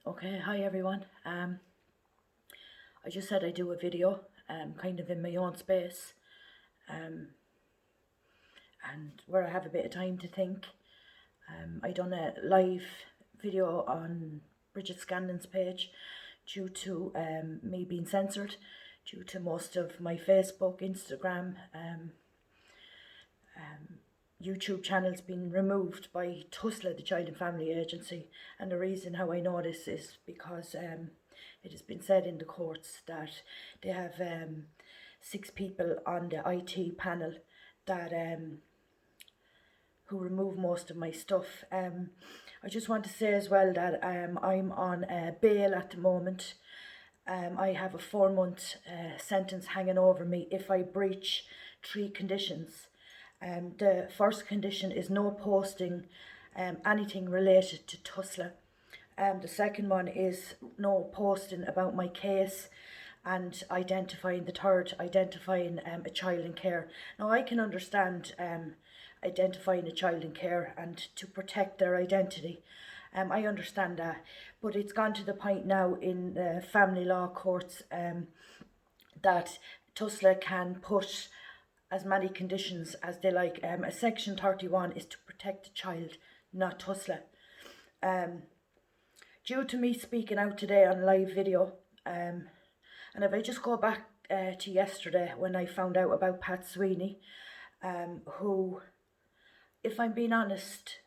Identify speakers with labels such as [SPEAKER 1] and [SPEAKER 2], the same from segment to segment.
[SPEAKER 1] Okay, hi everyone. I just said I'd do a video, kind of in my own space, and where I have a bit of time to think. I done a live video on Bridget Scanlon's page due to me being censored, due to most of my Facebook, Instagram, YouTube channels being removed by tusla, the Child and Family Agency. And the reason how I know this is because it has been said in the courts that they have 6 people on the IT panel that who remove most of my stuff. I just want to say as well that I'm on bail at the moment. I have a 4-month sentence hanging over me if I breach 3 conditions. The first condition is no posting anything related to tusla. The second one is no posting about my case, and identifying the third, identifying a child in care. Now I can understand identifying a child in care and to protect their identity. I understand that, but it's gone to the point now in the family law courts that tusla can put as many conditions as they like. A section 31 is to protect the child, not tusla. Due to me speaking out today on live video, and if I just go back to yesterday when I found out about Pat Sweeney, who, if I'm being honest,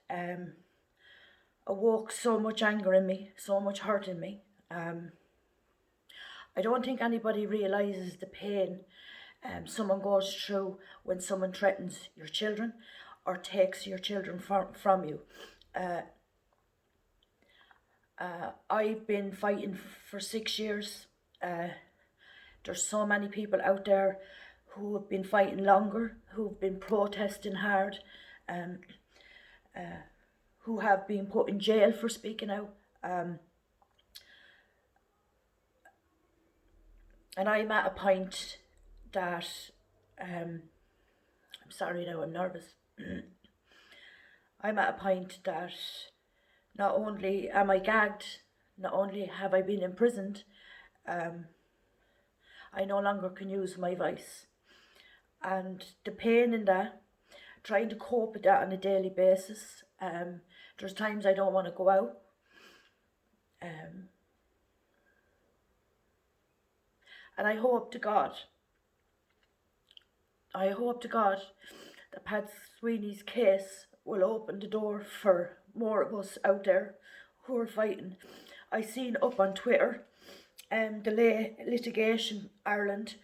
[SPEAKER 1] awoke so much anger in me, so much hurt in me. I don't think anybody realises the pain someone goes through when someone threatens your children or takes your children from you. I've been fighting for 6 years. There's so many people out there who have been fighting longer, who've been protesting hard, who have been put in jail for speaking out. And I'm at a point that, I'm sorry now, I'm nervous. I'm at a point that not only am I gagged, not only have I been imprisoned, I no longer can use my voice. And the pain in that, trying to cope with that on a daily basis. There's times I don't want to go out. And I hope to God that Pat Sweeney's case will open the door for more of us out there who are fighting. I seen up on Twitter, Delay Litigation Ireland,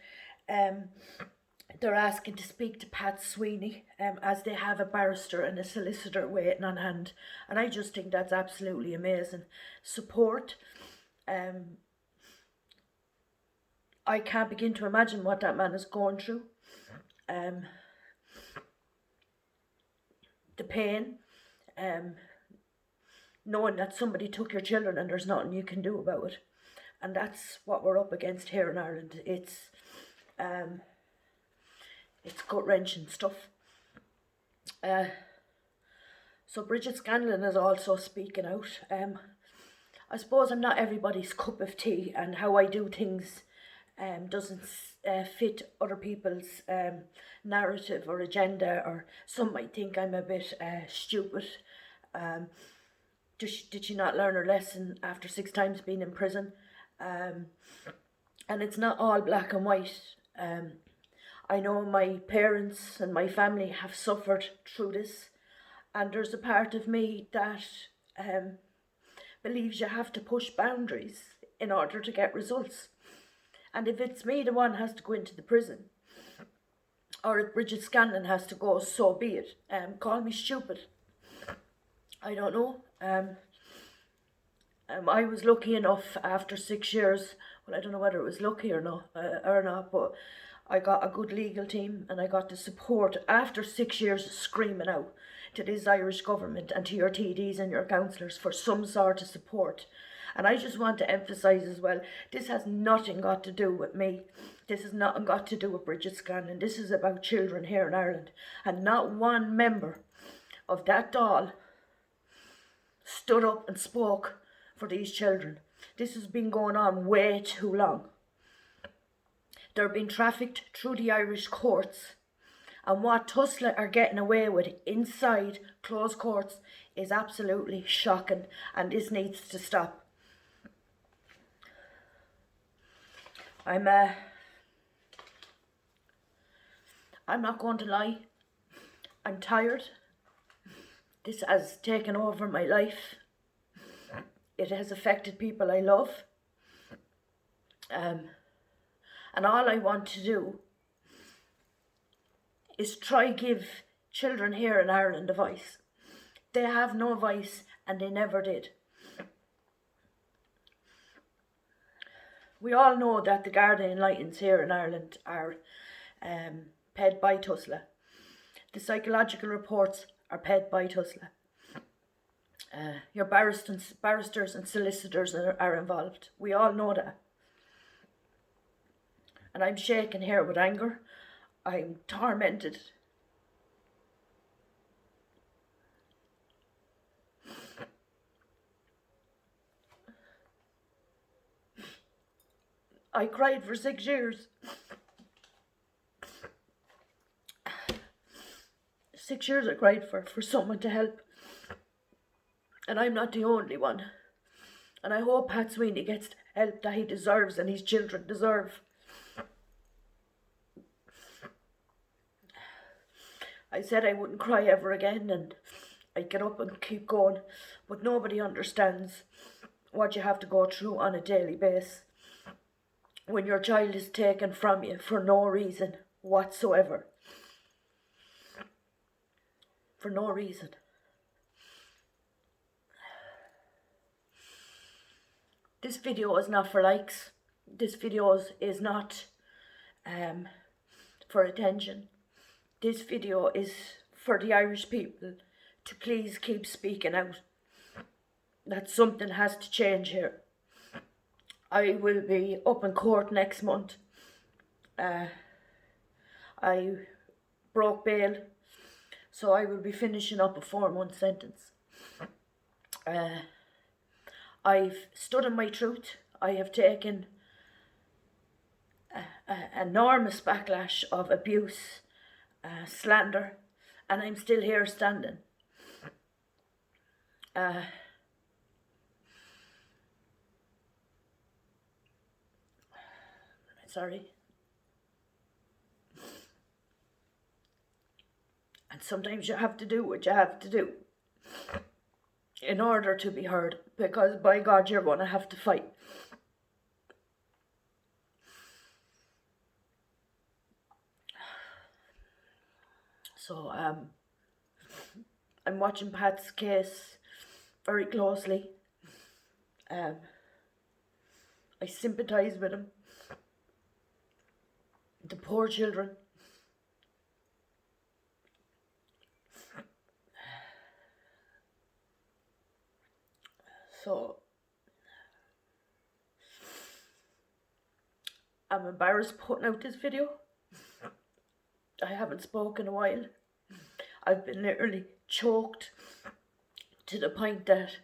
[SPEAKER 1] they're asking to speak to Pat Sweeney, as they have a barrister and a solicitor waiting on hand. And I just think that's absolutely amazing. Support. I can't begin to imagine what that man is going through. The pain, knowing that somebody took your children and there's nothing you can do about it. And that's what we're up against here in Ireland. It's gut-wrenching stuff. So Bridget Scanlon is also speaking out. I suppose I'm not everybody's cup of tea, and how I do things doesn't fit other people's narrative or agenda, or some might think I'm a bit stupid. Did she not learn her lesson after 6 times being in prison? And it's not all black and white. I know my parents and my family have suffered through this, and there's a part of me that believes you have to push boundaries in order to get results. And if it's me the one has to go into the prison, or if Bridget Scanlon has to go, so be it. Call me stupid. I don't know. I was lucky enough after 6 years, well, I don't know whether it was lucky or not, but I got a good legal team, and I got the support after 6 years of screaming out to this Irish government and to your TDs and your councillors for some sort of support. And I just want to emphasise as well, this has nothing got to do with me. This has nothing got to do with Bridget Scanlon. This is about children here in Ireland. And not one member of that Dáil stood up and spoke for these children. This has been going on way too long. They're being trafficked through the Irish courts, and what tusla are getting away with inside closed courts is absolutely shocking, and this needs to stop. I'm not going to lie, I'm tired. This has taken over my life. It has affected people I love. And all I want to do is try give children here in Ireland a voice. They have no voice, and they never did. We all know that the Guardian Lightens here in Ireland are paid by tusla. The psychological reports are paid by tusla. Your barristers and solicitors are involved. We all know that. And I'm shaking here with anger. I'm tormented. I cried for 6 years. 6 years I cried for someone to help. And I'm not the only one. And I hope Pat Sweeney gets the help that he deserves and his children deserve. I said I wouldn't cry ever again and I'd get up and keep going. But nobody understands what you have to go through on a daily basis when your child is taken from you for no reason whatsoever. For no reason. This video is not for likes. This video is not for attention. This video is for the Irish people to please keep speaking out. That something has to change here. I will be up in court next month. I broke bail, so I will be finishing up a 4-month sentence. I've stood in my truth. I have taken an enormous backlash of abuse, slander, and I'm still here standing. Sorry. And sometimes you have to do what you have to do in order to be heard, because by God you're going to have to fight. So I'm watching Pat's case very closely. I sympathise with him. The poor children. So I'm embarrassed putting out this video. I haven't spoken in a while. I've been literally choked to the point that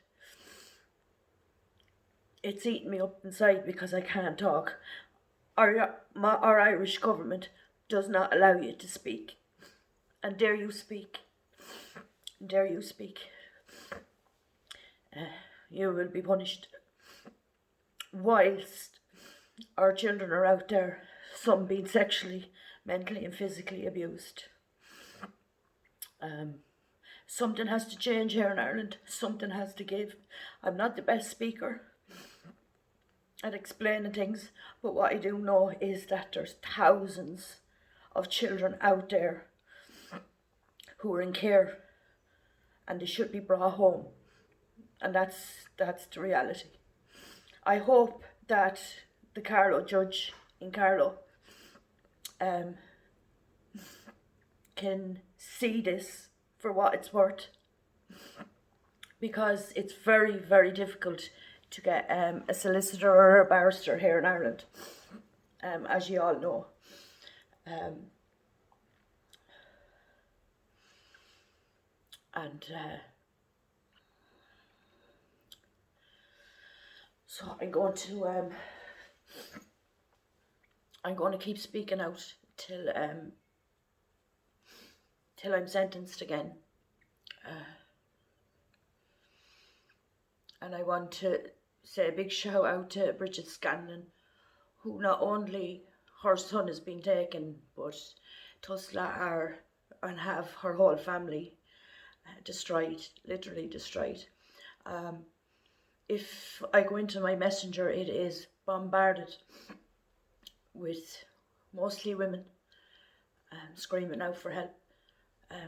[SPEAKER 1] it's eating me up inside because I can't talk. Our Irish government does not allow you to speak. And dare you speak. Dare you speak. You will be punished. Whilst our children are out there, some being sexually, mentally and physically abused. Something has to change here in Ireland. Something has to give. I'm not the best speaker at explaining things, but what I do know is that there's thousands of children out there who are in care and they should be brought home. And that's the reality. I hope that the Carlow judge in Carlow can see this for what it's worth, because it's very, very difficult to get a solicitor or a barrister here in Ireland, as you all know. So I'm going to keep speaking out till I'm sentenced again. And I want to say a big shout out to Bridget Scanlon, who not only her son has been taken, but tusla are and have her whole family destroyed, literally destroyed. If I go into my messenger, it is bombarded with mostly women screaming out for help.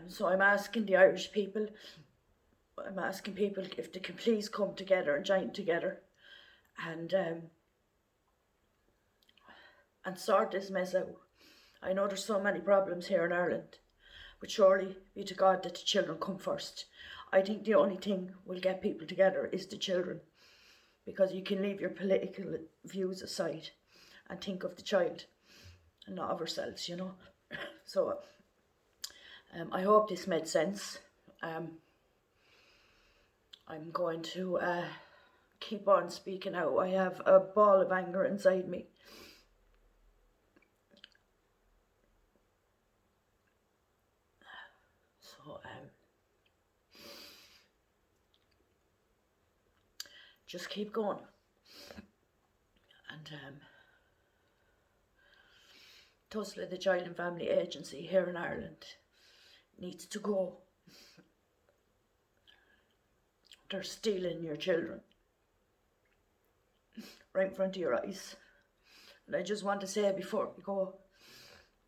[SPEAKER 1] So I'm asking the Irish people, I'm asking people if they can please come together and join together and sort this mess out. I know there's so many problems here in Ireland, but surely be to God that the children come first. I think the only thing will get people together is the children, because you can leave your political views aside and think of the child and not of ourselves, you know. So I hope this made sense. I'm going to keep on speaking out. I have a ball of anger inside me. So just keep going. And tusla, the Child and Family Agency here in Ireland, needs to go. They're stealing your children right in front of your eyes. And I just want to say before we go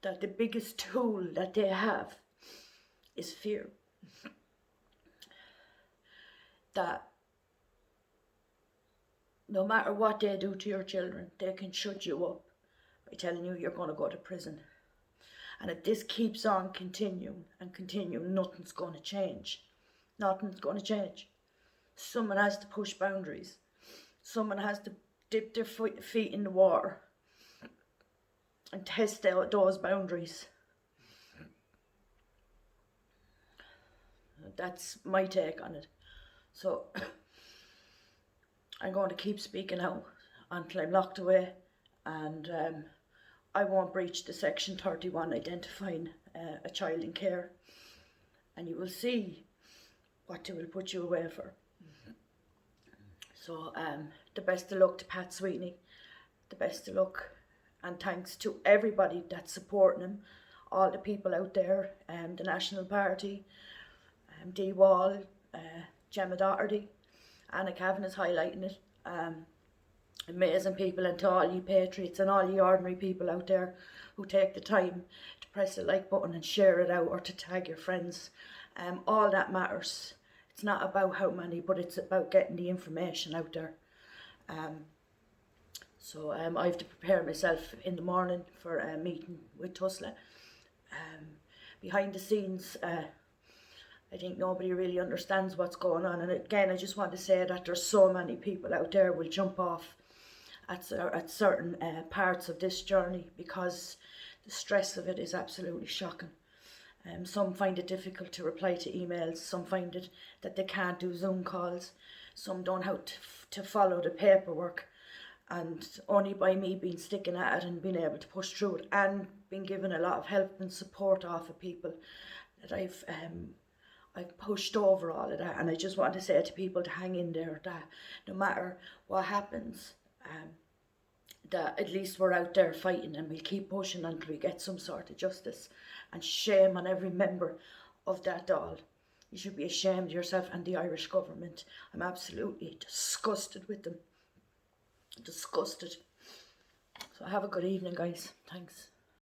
[SPEAKER 1] that the biggest tool that they have is fear. That no matter what they do to your children, they can shut you up by telling you you're going to go to prison. And if this keeps on continuing and continuing, nothing's going to change. Nothing's going to change. Someone has to push boundaries. Someone has to dip their feet in the water and test out those boundaries. That's my take on it. So I'm going to keep speaking out until I'm locked away, and I won't breach the Section 31 identifying a child in care, and you will see what they will put you away for. So the best of luck to Pat Sweetney, the best of luck, and thanks to everybody that's supporting him, all the people out there, the National Party, Dee Wall, Gemma Doherty, Anna Cavan is highlighting it. Amazing people, and to all you patriots and all you ordinary people out there who take the time to press the like button and share it out, or to tag your friends. All that matters. It's not about how many, but it's about getting the information out there. So I have to prepare myself in the morning for a meeting with tusla. Behind the scenes, I think nobody really understands what's going on. And again, I just want to say that there's so many people out there will jump off at certain parts of this journey, because the stress of it is absolutely shocking. Some find it difficult to reply to emails. Some find it that they can't do Zoom calls. Some don't know how to follow the paperwork. And only by me being sticking at it and being able to push through it, and being given a lot of help and support off of people, that I've pushed over all of that. And I just want to say to people to hang in there, that no matter what happens, that at least we're out there fighting, and we'll keep pushing until we get some sort of justice. And shame on every member of that Dáil. You should be ashamed of yourself and the Irish government. I'm absolutely disgusted with them. Disgusted. So have a good evening, guys. Thanks.